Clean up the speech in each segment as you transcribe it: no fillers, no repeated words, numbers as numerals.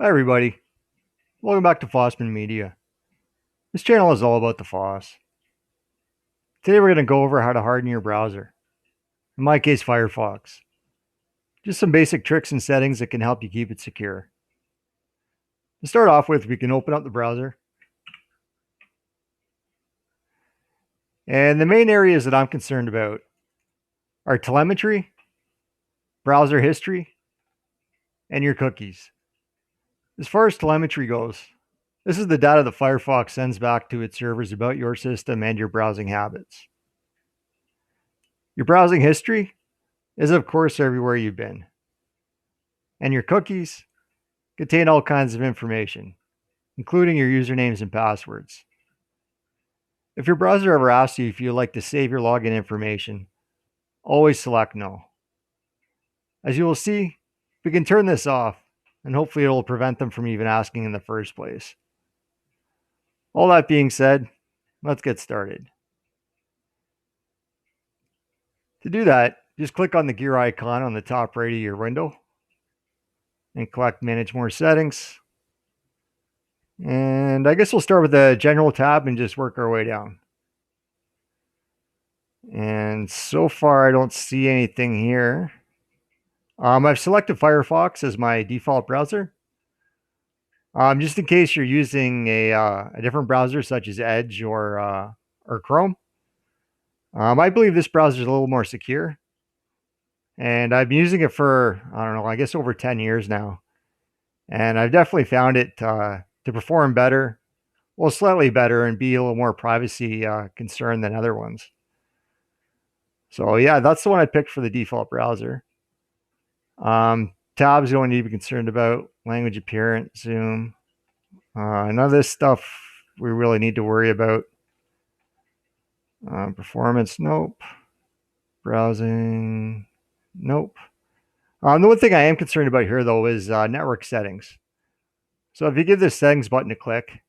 Hi, everybody. Welcome back to Fossman Media. This channel is all about the Foss. Today, we're going to go over how to harden your browser. In my case, Firefox. Just some basic tricks and settings that can help you keep it secure. To start off with, we can open up the browser. And the main areas that I'm concerned about are telemetry, browser history, and your cookies. As far as telemetry goes, this is the data that Firefox sends back to its servers about your system and your browsing habits. Your browsing history is, of course, everywhere you've been. And your cookies contain all kinds of information, including your usernames and passwords. If your browser ever asks you if you'd like to save your login information, always select no. As you will see, we can turn this off, and hopefully it will prevent them from even asking in the first place. All that being said, let's get started. To do that, just click on the gear icon on the top right of your window and click Manage More Settings. And I guess we'll start with the General tab and just work our way down. And so far, I don't see anything here. I've selected Firefox as my default browser. Just in case you're using a different browser such as Edge or Chrome. I believe this browser is a little more secure. And I've been using it for, I don't know, I guess over 10 years now. And I've definitely found it to perform better, well, slightly better, and be a little more privacy concerned than other ones. So yeah, that's the one I picked for the default browser. Tabs you don't need to be concerned about. Language appearance, zoom. None of this stuff we really need to worry about. Performance, nope. Browsing, nope. The one thing I am concerned about here, though, is network settings. So if you give this settings button a click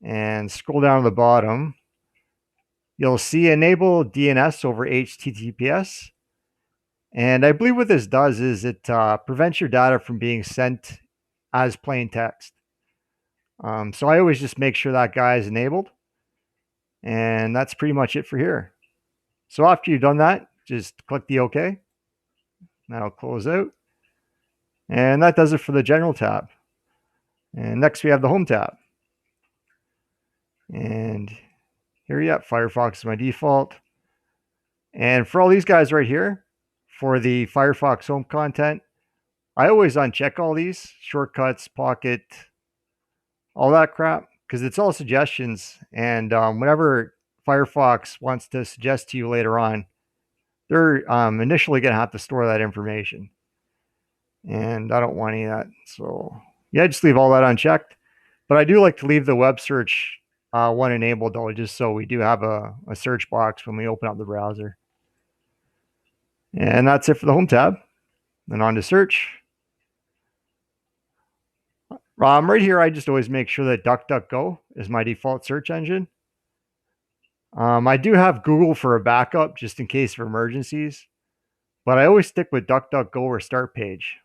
and scroll down to the bottom, you'll see enable DNS over HTTPS. And I believe what this does is it prevents your data from being sent as plain text. So I always just make sure that guy is enabled. And that's pretty much it for here. So after you've done that, just click the OK. That'll close out. And that does it for the General tab. And next we have the Home tab. And here you have Firefox is my default. And for all these guys right here, for the Firefox home content, I always uncheck all these shortcuts, pocket, all that crap, because it's all suggestions. And whenever Firefox wants to suggest to you later on, they're initially going to have to store that information. And I don't want any of that. So yeah, just leave all that unchecked. But I do like to leave the web search one enabled, though, just so we do have a search box when we open up the browser. And that's it for the Home tab. Then on to search. Right here, I just always make sure that DuckDuckGo is my default search engine. I do have Google for a backup just in case of emergencies, but I always stick with DuckDuckGo or Start Page.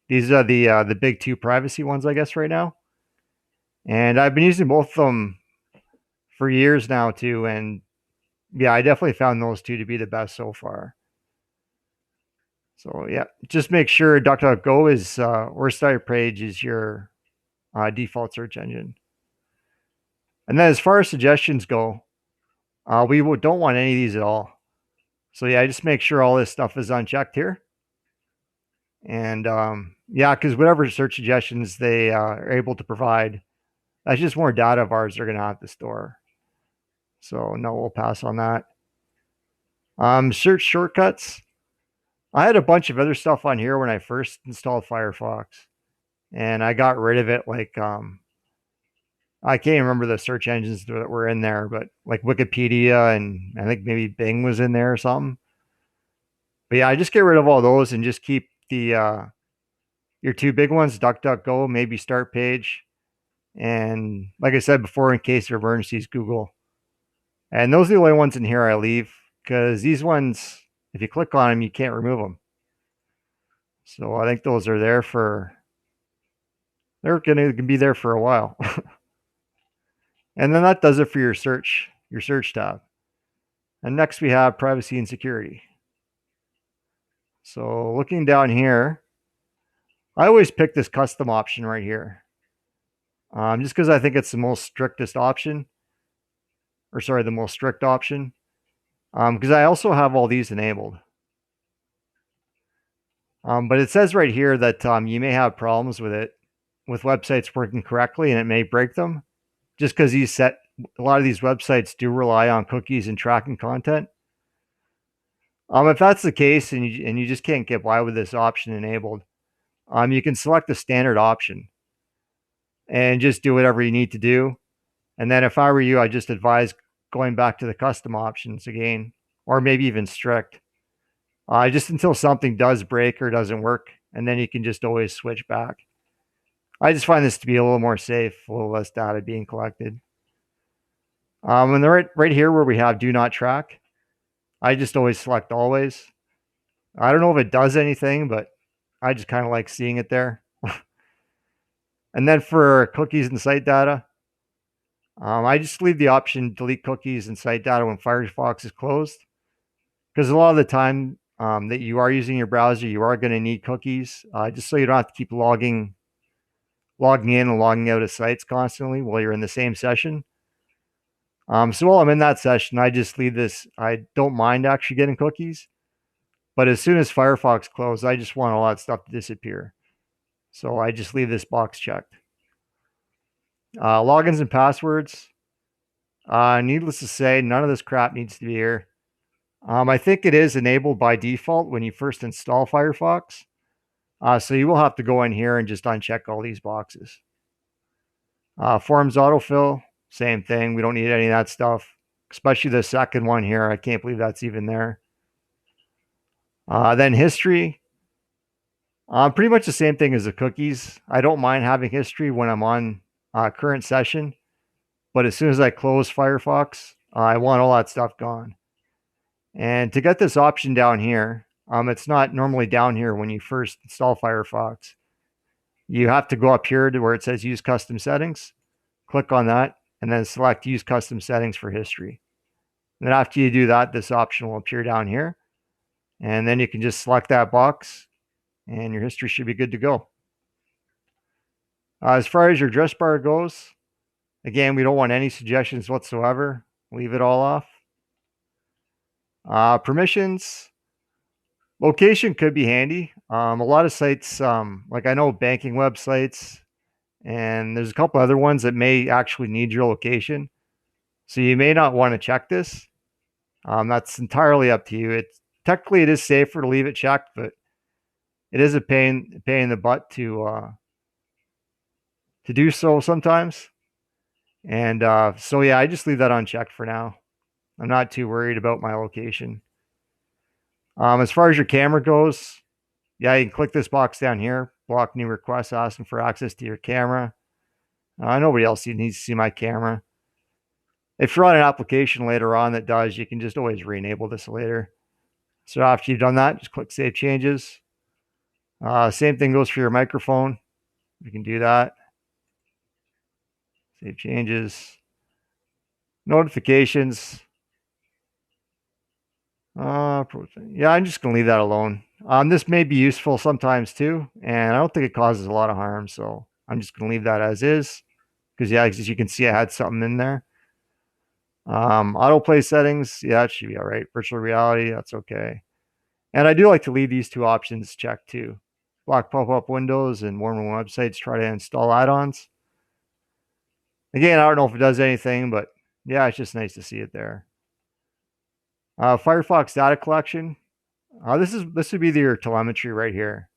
These are the big two privacy ones, I guess, right now. And I've been using both of them for years now too. And yeah, I definitely found those two to be the best so far. So yeah, just make sure DuckDuckGo is or Start Page is your default search engine. And then as far as suggestions go, we don't want any of these at all. So yeah, just make sure all this stuff is unchecked here. And yeah, because whatever search suggestions they are able to provide, that's just more data of ours they're going to have to store. So no, we'll pass on that. Search shortcuts. I had a bunch of other stuff on here when I first installed Firefox, and I got rid of it. Like I can't remember the search engines that were in there, but like Wikipedia and I think maybe Bing was in there or something. But yeah, I just get rid of all those and just keep the your two big ones, DuckDuckGo, maybe Start Page, and like I said before, in case of emergencies, Google. And those are the only ones in here I leave, because these ones, if you click on them, you can't remove them. So I think those are there for They're going to be there for a while. And then that does it for your search tab. And next we have privacy and security. So looking down here, I always pick this custom option right here. Just because I think it's the most strictest option, or sorry, the most strict option. Because I also have all these enabled. But it says right here that you may have problems with it, with websites working correctly, and it may break them, just because a lot of these websites do rely on cookies and tracking content. If that's the case and you just can't get by with this option enabled, you can select the standard option and just do whatever you need to do. And then if I were you, I just advise going back to the custom options again, or maybe even strict, just until something does break or doesn't work, and then you can just always switch back. I just find this to be a little more safe, a little less data being collected. And right here where we have do not track, I just always select always. I don't know if it does anything, but I just kind of like seeing it there. And then for cookies and site data, I just leave the option delete cookies and site data when Firefox is closed, because a lot of the time that you are using your browser, you are going to need cookies, just so you don't have to keep logging in and logging out of sites constantly while you're in the same session. So while I'm in that session, I just leave this. I don't mind actually getting cookies, but as soon as Firefox closes, I just want all that stuff to disappear. So I just leave this box checked. Logins and passwords. Needless to say, none of this crap needs to be here. I think it is enabled by default when you first install Firefox. So you will have to go in here and just uncheck all these boxes. Forms autofill, same thing. We don't need any of that stuff, especially the second one here. I can't believe that's even there. Then history. Pretty much the same thing as the cookies. I don't mind having history when I'm on current session, but as soon as I close Firefox, I want all that stuff gone. And to get this option down here, it's not normally down here when you first install Firefox. You have to go up here to where it says use custom settings, click on that, and then select use custom settings for history. And then after you do that, this option will appear down here. And then you can just select that box and your history should be good to go. As far as your address bar goes, again, we don't want any suggestions whatsoever. Leave it all off. Permissions. Location could be handy. A lot of sites, like I know banking websites, and there's a couple other ones that may actually need your location. So you may not want to check this. That's entirely up to you. Technically it is safer to leave it checked, but it is a pain in the butt to do so sometimes. And so yeah, I just leave that unchecked for now. I'm not too worried about my location. As far as your camera goes, yeah, you can click this box down here, block new requests asking for access to your camera. Nobody else needs to see my camera. If you're on an application later on that does, you can just always re-enable this later. So after you've done that, just click Save Changes. Same thing goes for your microphone. You can do that. Save changes. Notifications. Yeah, I'm just going to leave that alone. This may be useful sometimes too, and I don't think it causes a lot of harm, so I'm just going to leave that as is. Because yeah, as you can see, I had something in there. Autoplay settings, yeah, it should be all right. Virtual reality, that's okay. And I do like to leave these two options checked too. Block pop-up windows and more websites try to install add-ons. Again, I don't know if it does anything, but yeah, it's just nice to see it there. Firefox data collection. This would be your telemetry right here.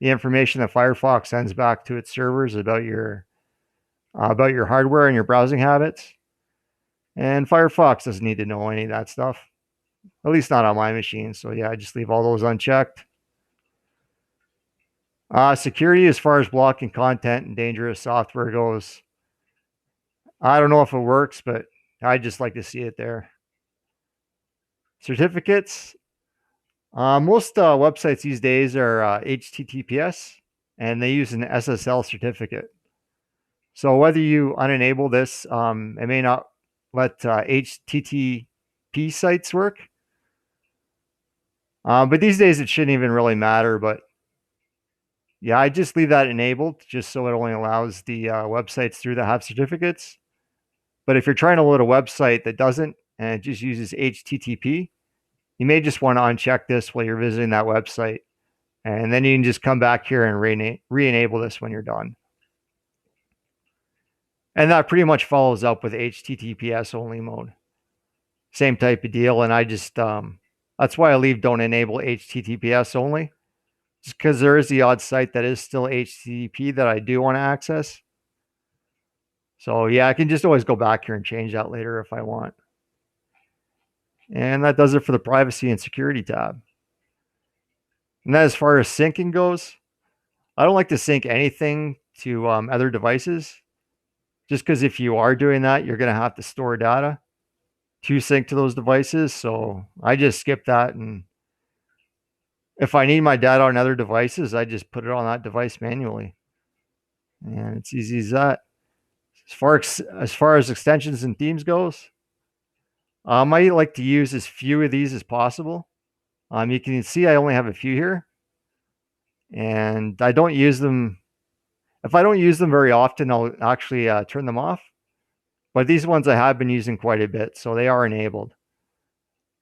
The information that Firefox sends back to its servers about your hardware and your browsing habits. And Firefox doesn't need to know any of that stuff, at least not on my machine. So yeah, I just leave all those unchecked. Security, as far as blocking content and dangerous software goes, I don't know if it works, but I just like to see it there. Certificates. Most websites these days are HTTPS, and they use an SSL certificate. So whether you unenable this, it may not let HTTP sites work. But these days it shouldn't even really matter. But yeah, I just leave that enabled just so it only allows the websites through that have certificates. But if you're trying to load a website that doesn't and it just uses HTTP, you may just want to uncheck this while you're visiting that website. And then you can just come back here and re-enable this when you're done. And that pretty much follows up with HTTPS only mode. Same type of deal. And I just, that's why I leave don't enable HTTPS only. Just because there is the odd site that is still HTTP that I do want to access. So yeah, I can just always go back here and change that later if I want. And that does it for the privacy and security tab. And then as far as syncing goes, I don't like to sync anything to other devices. Just because if you are doing that, you're going to have to store data to sync to those devices. So I just skip that. And if I need my data on other devices, I just put it on that device manually. And it's easy as that. As far as extensions and themes goes, I like to use as few of these as possible. You can see I only have a few here. And I don't use them. If I don't use them very often, I'll actually turn them off. But these ones I have been using quite a bit, so they are enabled.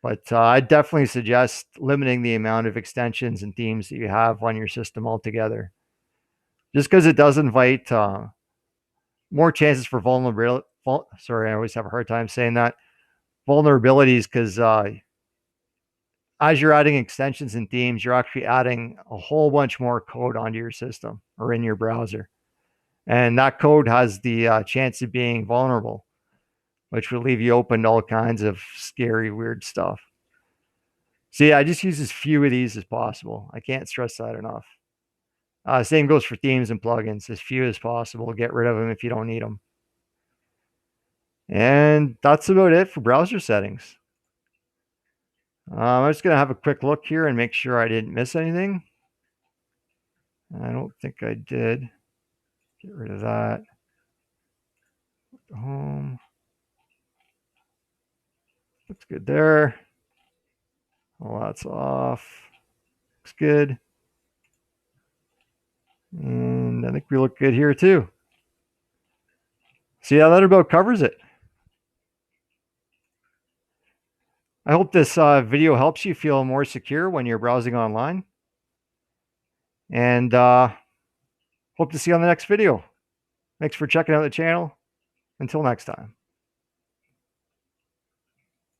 But I definitely suggest limiting the amount of extensions and themes that you have on your system altogether. Just because it does invite more chances for vulnerability. Sorry, I always have a hard time saying that. Vulnerabilities, because as you're adding extensions and themes, you're actually adding a whole bunch more code onto your system or in your browser. And that code has the chance of being vulnerable, which will leave you open to all kinds of scary, weird stuff. So yeah, I just use as few of these as possible. I can't stress that enough. Same goes for themes and plugins. As few as possible. Get rid of them if you don't need them. And that's about it for browser settings. I'm just going to have a quick look here and make sure I didn't miss anything. I don't think I did. Get rid of that. Home. Looks good there. Well, that's off. Looks good. And I think we look good here too. So yeah, that about covers it. I hope this video helps you feel more secure when you're browsing online. And hope to see you on the next video. Thanks for checking out the channel. Until next time.